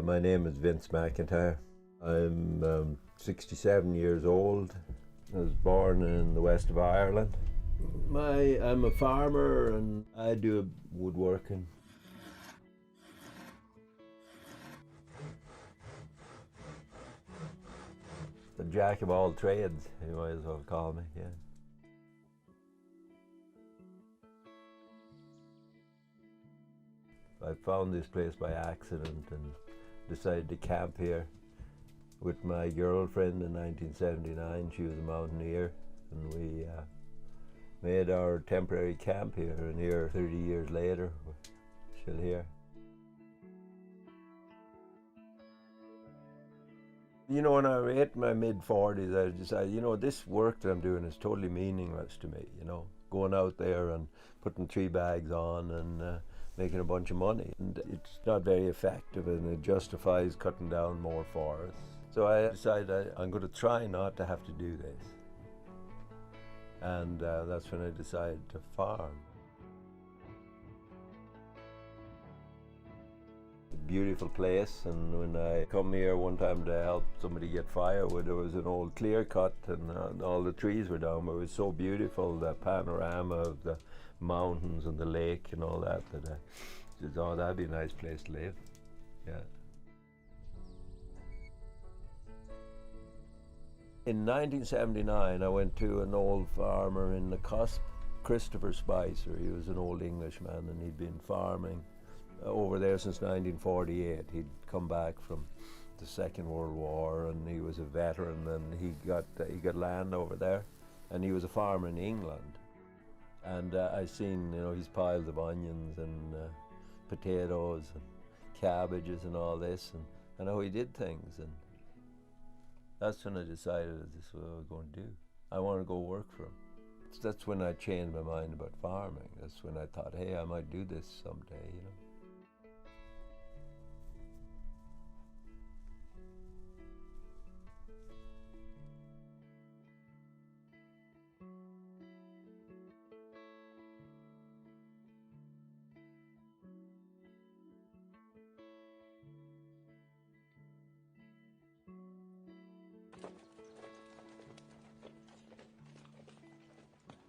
My name is Vince McIntyre. I'm 67 years old. I was born in the west of Ireland. I'm a farmer and I do woodworking. The jack of all trades, you might as well call me, yeah. I found this place by accident and decided to camp here with my girlfriend in 1979. She was a mountaineer, and we made our temporary camp here, and here 30 years later, we're still here. You know, when I hit my mid-40s, I decided, this work that I'm doing is totally meaningless to me, going out there and putting 3 bags on and making a bunch of money. And it's not very effective, and it justifies cutting down more forests. So I decided I'm going to try not to have to do this. And that's when I decided to farm. Beautiful place, and when I come here one time to help somebody get firewood, there was an old clear cut and all the trees were down, but it was so beautiful, the panorama of the mountains and the lake and all that, that I said, oh, that'd be a nice place to live. Yeah. In 1979, I went to an old farmer in the cusp, Christopher Spicer. He was an old Englishman, and he'd been farming over there since 1948. He'd come back from the Second World War, and he was a veteran, and he got land over there, and he was a farmer in England. And I seen his piles of onions and potatoes and cabbages and all this, and how he did things, and that's when I decided that this is what I was going to do. I want to go work for him. That's when I changed my mind about farming. That's when I thought, hey, I might do this someday,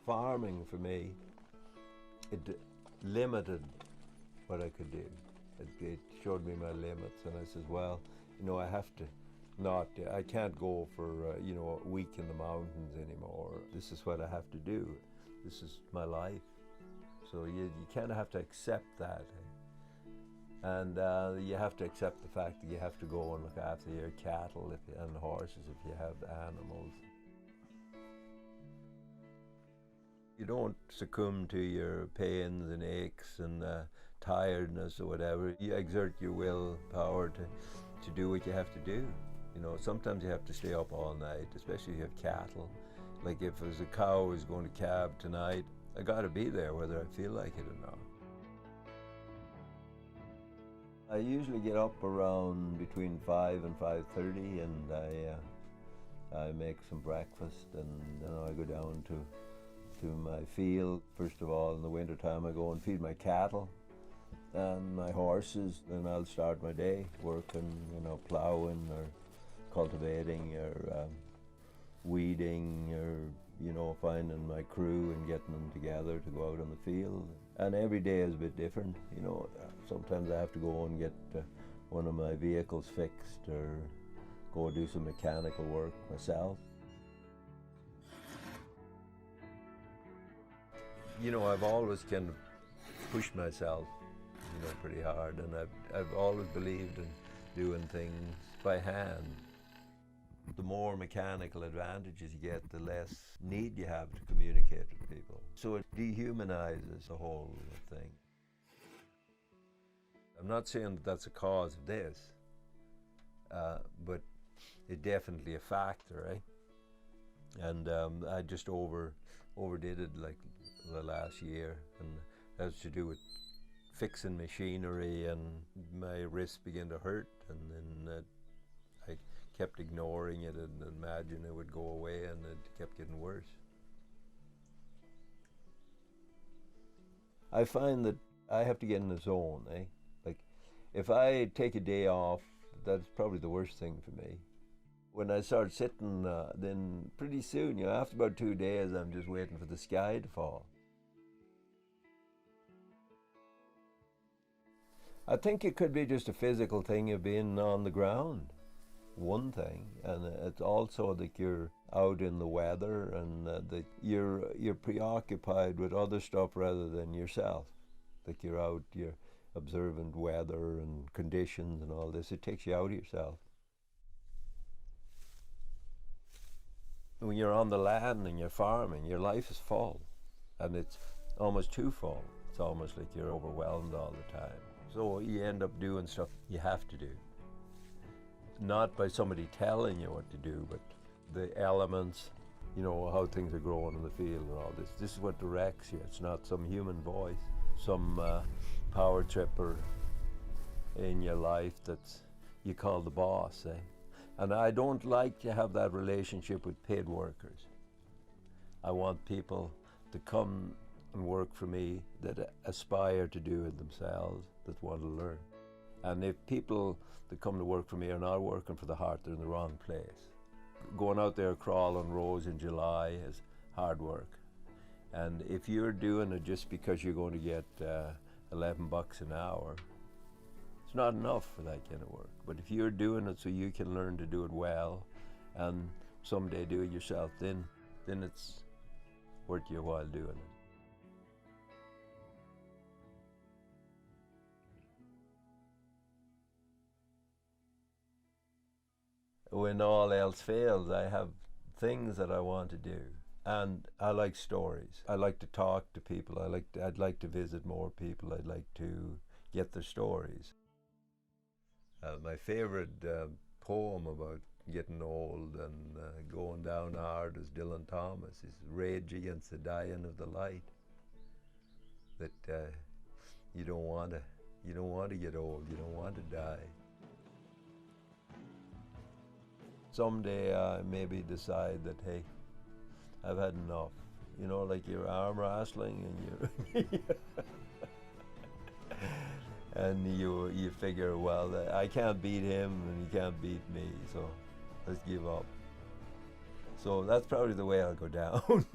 Farming for me, it limited what I could do. It showed me my limits, and I said, well, I have to I can't go for a week in the mountains anymore. This is what I have to do. This is my life. So you kind of have to accept that. And you have to accept the fact that you have to go and look after your cattle and horses if you have animals. You don't succumb to your pains and aches and tiredness or whatever. You exert your willpower to do what you have to do. Sometimes you have to stay up all night, especially if you have cattle. Like if there's a cow who's going to calve tonight, I gotta be there whether I feel like it or not. I usually get up around between 5 and 5:30, and I make some breakfast, and then I go down to my field. First of all, in the winter time, I go and feed my cattle and my horses, and I'll start my day working, plowing or cultivating or weeding or finding my crew and getting them together to go out on the field. And every day is a bit different. Sometimes I have to go and get one of my vehicles fixed or go do some mechanical work myself. I've always kind of pushed myself, pretty hard, and I've always believed in doing things by hand. The more mechanical advantages you get, the less need you have to communicate with people. So it dehumanizes the whole thing. I'm not saying that that's a cause of this, but it's definitely a factor, eh? And I just overdid it like the last year, and that was to do with fixing machinery, and my wrist began to hurt, and then I kept ignoring it and imagined it would go away, and it kept getting worse. I find that I have to get in the zone, eh? Like, if I take a day off, That's probably the worst thing for me. When I start sitting, then pretty soon, after about 2 days, I'm just waiting for the sky to fall. I think it could be just a physical thing of being on the ground, one thing, and it's also that you're out in the weather and that you're preoccupied with other stuff rather than yourself. That you're out, you're observing weather and conditions and all this. It takes you out of yourself. When you're on the land and you're farming, your life is full, and it's almost too full. It's almost like you're overwhelmed all the time. So you end up doing stuff you have to do. Not by somebody telling you what to do, but the elements, how things are growing in the field and all this. This is what directs you. It's not some human voice, some power tripper in your life that you call the boss, eh? And I don't like to have that relationship with paid workers. I want people to come and work for me that aspire to do it themselves, that want to learn. And if people that come to work for me are not working for the heart, they're in the wrong place. Going out there crawling rows in July is hard work. And if you're doing it just because you're going to get $11 an hour, it's not enough for that kind of work. But if you're doing it so you can learn to do it well and someday do it yourself, then it's worth your while doing it. When all else fails, I have things that I want to do. And I like stories. I like to talk to people. I'd like to visit more people. I'd like to get their stories. My favorite poem about getting old and going down hard is Dylan Thomas. His rage against the dying of the light. That you don't want to get old. You don't want to die. Someday I maybe decide that, hey, I've had enough. Like you're arm wrestling and and you figure, well, I can't beat him and he can't beat me, so let's give up. So that's probably the way I'll go down.